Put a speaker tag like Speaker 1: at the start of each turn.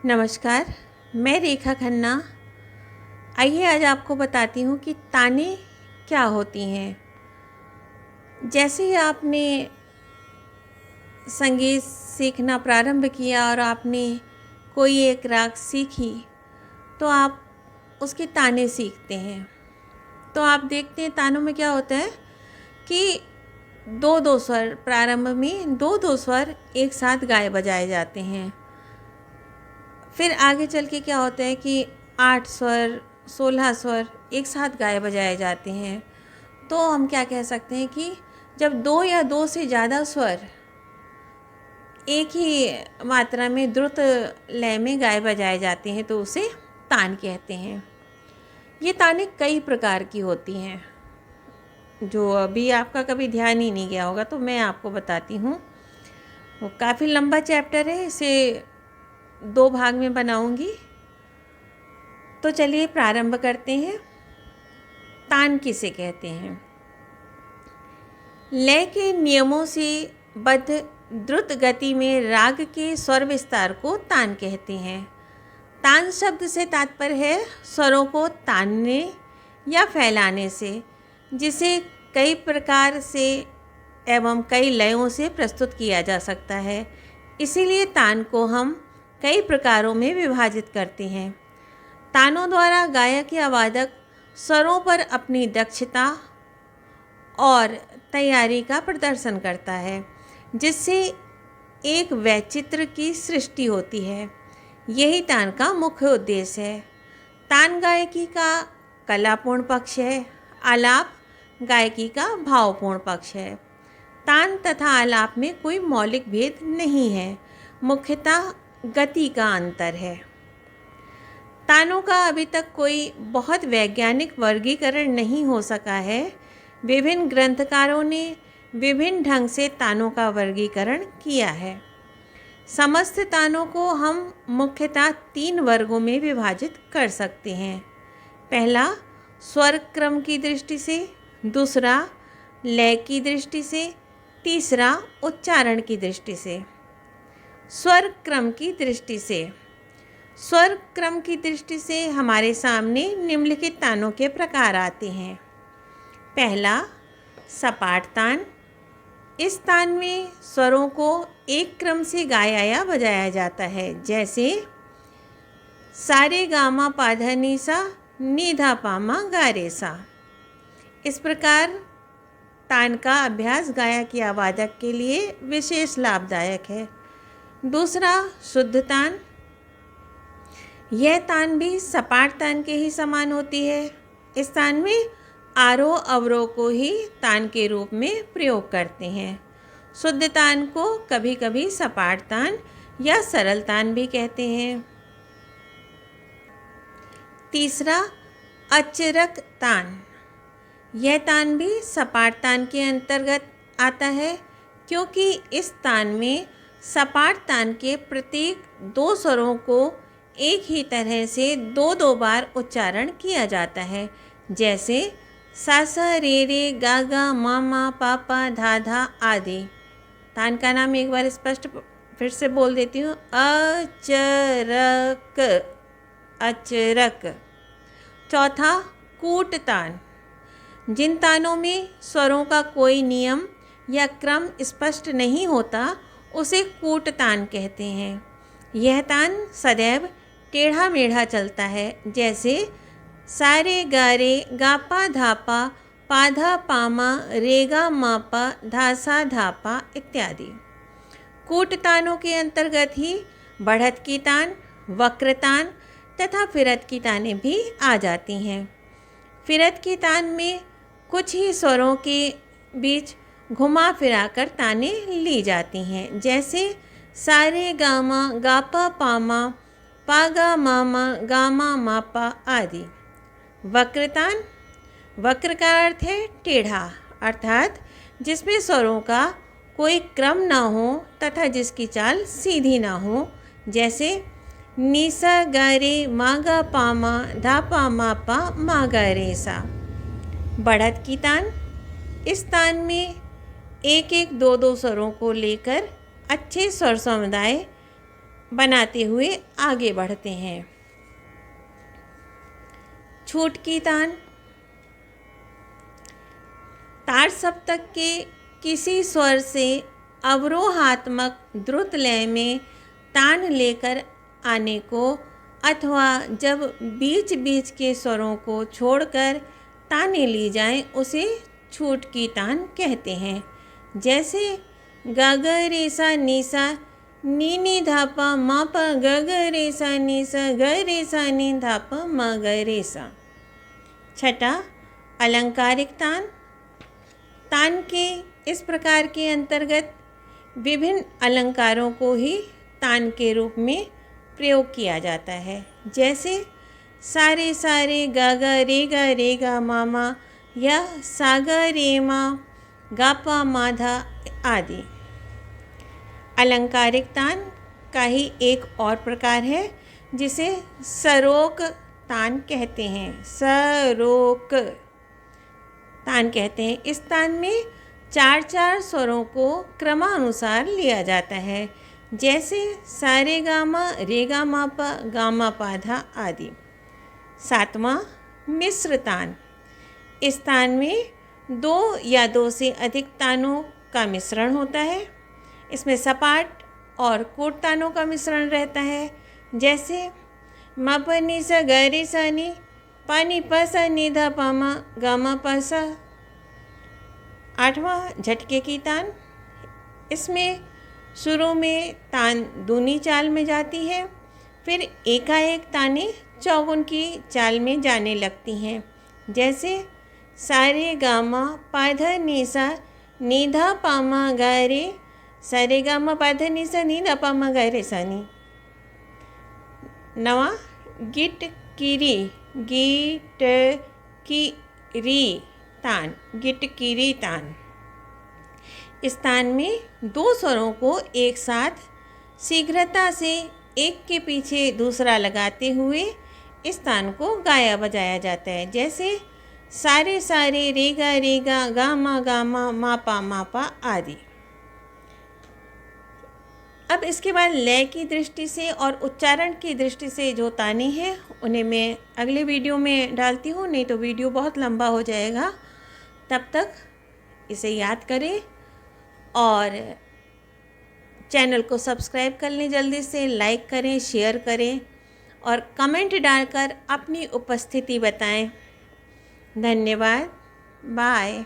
Speaker 1: नमस्कार। मैं रेखा खन्ना। आइए आज आपको बताती हूँ कि ताने क्या होती हैं। जैसे ही आपने संगीत सीखना प्रारंभ किया और आपने कोई एक राग सीखी तो आप उसके ताने सीखते हैं। तो आप देखते हैं तानों में क्या होता है कि दो दो स्वर, प्रारंभ में दो दो स्वर एक साथ गाए बजाए जाते हैं। फिर आगे चल के क्या होता है कि 8 स्वर 16 स्वर एक साथ गाए बजाए जाते हैं। तो हम क्या कह सकते हैं कि जब दो या दो से ज़्यादा स्वर एक ही मात्रा में द्रुत लय में गाए बजाए जाते हैं तो उसे तान कहते हैं। ये तानें कई प्रकार की होती हैं जो अभी आपका कभी ध्यान ही नहीं गया होगा, तो मैं आपको बताती हूँ। वो काफ़ी लंबा चैप्टर है, इसे 2 भाग में बनाऊंगी। तो चलिए प्रारंभ करते हैं। तान किसे कहते हैं? लय के नियमों से बद्ध द्रुत गति में राग के स्वर विस्तार को तान कहते हैं। तान शब्द से तात्पर्य है स्वरों को तानने या फैलाने से, जिसे कई प्रकार से एवं कई लयों से प्रस्तुत किया जा सकता है। इसीलिए तान को हम कई प्रकारों में विभाजित करते हैं। तानों द्वारा गायक या वादक स्वरों पर अपनी दक्षता और तैयारी का प्रदर्शन करता है, जिससे एक वैचित्र की सृष्टि होती है। यही तान का मुख्य उद्देश्य है। तान गायकी का कलापूर्ण पक्ष है, आलाप गायकी का भावपूर्ण पक्ष है। तान तथा आलाप में कोई मौलिक भेद नहीं है, मुख्यतः गति का अंतर है। तानों का अभी तक कोई बहुत वैज्ञानिक वर्गीकरण नहीं हो सका है। विभिन्न ग्रंथकारों ने विभिन्न ढंग से तानों का वर्गीकरण किया है। समस्त तानों को हम मुख्यतः 3 वर्गों में विभाजित कर सकते हैं। पहला स्वर क्रम की दृष्टि से, दूसरा लय की दृष्टि से, तीसरा उच्चारण की दृष्टि से। स्वर क्रम की दृष्टि से, स्वर क्रम की दृष्टि से हमारे सामने निम्नलिखित तानों के प्रकार आते हैं। पहला सपाट तान। इस तान में स्वरों को एक क्रम से गाया या बजाया जाता है, जैसे सारे गामा पाधा नीसा नीधा पामा गारे सा। इस प्रकार तान का अभ्यास गायक या वादक के लिए विशेष लाभदायक है। दूसरा शुद्ध तान। यह तान भी सपाट तान के ही समान होती है। इस तान में आरोह अवरोह को ही तान के रूप में प्रयोग करते हैं। शुद्ध तान को कभी कभी सपाट तान या सरल तान भी कहते हैं। तीसरा अचरक तान। यह तान भी सपाट तान के अंतर्गत आता है, क्योंकि इस तान में सपाट तान के प्रत्येक 2 स्वरों को एक ही तरह से 2-2 बार उच्चारण किया जाता है, जैसे सा सा रे रे गा गा मा मा पा पा धा धा आदि। तान का नाम एक बार स्पष्ट फिर से बोल देती हूँ। अचरक, अचरक। चौथा कूट तान। जिन तानों में स्वरों का कोई नियम या क्रम स्पष्ट नहीं होता उसे कूट तान कहते हैं। यह तान सदैव टेढ़ा मेढ़ा चलता है, जैसे सारे गारे गापा धापा पाधा पामा रेगा मापा धासा धापा इत्यादि। कूट तानों के अंतर्गत ही बढ़त की तान, वक्र तान तथा फिरत की तानें भी आ जाती हैं। फिरत की तान में कुछ ही स्वरों के बीच घुमा फिराकर तानें ली जाती हैं, जैसे सारे गामा गापा पामा पागा मामा गामा मापा आदि। वक्रतान। वक्र का अर्थ है टेढ़ा, अर्थात जिसमें स्वरों का कोई क्रम ना हो तथा जिसकी चाल सीधी ना हो, जैसे नीसा गारे मागा पामा धापा मापा मागा रेसा। बढ़त की तान। इस तान में एक एक 2-2 स्वरों को लेकर अच्छे स्वर समुदाय बनाते हुए आगे बढ़ते हैं। छूटकी तान। तार सप्तक के किसी स्वर से अवरोहात्मक द्रुत लय में तान लेकर आने को अथवा जब बीच बीच के स्वरों को छोड़कर ताने ली जाएं उसे छूटकी तान कहते हैं। जैसे ग ग रे सा नी सा नी नी धा प म प ग ग रे सा नी सा ग रे सा नी धा प म ग रे सा। छठा अलंकारिक तान। तान के इस प्रकार के अंतर्गत विभिन्न अलंकारों को ही तान के रूप में प्रयोग किया जाता है। जैसे सारे सारे गा गा रे गा मामा या सा गा रे मा गा पा माधा आदि। अलंकारिक तान का ही एक और प्रकार है जिसे सरोक तान कहते हैं। सरोक तान कहते हैं। इस तान में चार चार स्वरों को क्रमानुसार लिया जाता है। जैसे सारे गामा रे गा मा पा गा मा पा धा आदि। सातवां मिश्र तान। इस तान में दो या दो से अधिक तानों का मिश्रण होता है। इसमें सपाट और कोट तानों का मिश्रण रहता है। जैसे मा प नी सा ग रे सा नी पा नी प सा नी धा पा मा गा मा पा सा। आठवां झटके की तान। इसमें शुरू में तान दूनी चाल में जाती है, फिर एकाएक तानें चौगुन की चाल में जाने लगती हैं। जैसे सारे गामा पाधा नीसा नीधा पामा गा रे सारे गामा पाधा नीसा नीधा पामा गा रे सानी। नवा गिट किरी तान। गिट किरी तान। इस तान में दो स्वरों को एक साथ शीघ्रता से एक के पीछे दूसरा लगाते हुए इस तान को गाया बजाया जाता है। जैसे सारे सारे रेगा गामा मापा आदि। अब इसके बाद लय की दृष्टि से और उच्चारण की दृष्टि से जो ताने हैं उन्हें मैं अगले वीडियो में डालती हूँ, नहीं तो वीडियो बहुत लंबा हो जाएगा। तब तक इसे याद करें और चैनल को सब्सक्राइब कर लें, जल्दी से लाइक करें, शेयर करें और कमेंट डालकर अपनी उपस्थिति बताएं। धन्यवाद। बाय।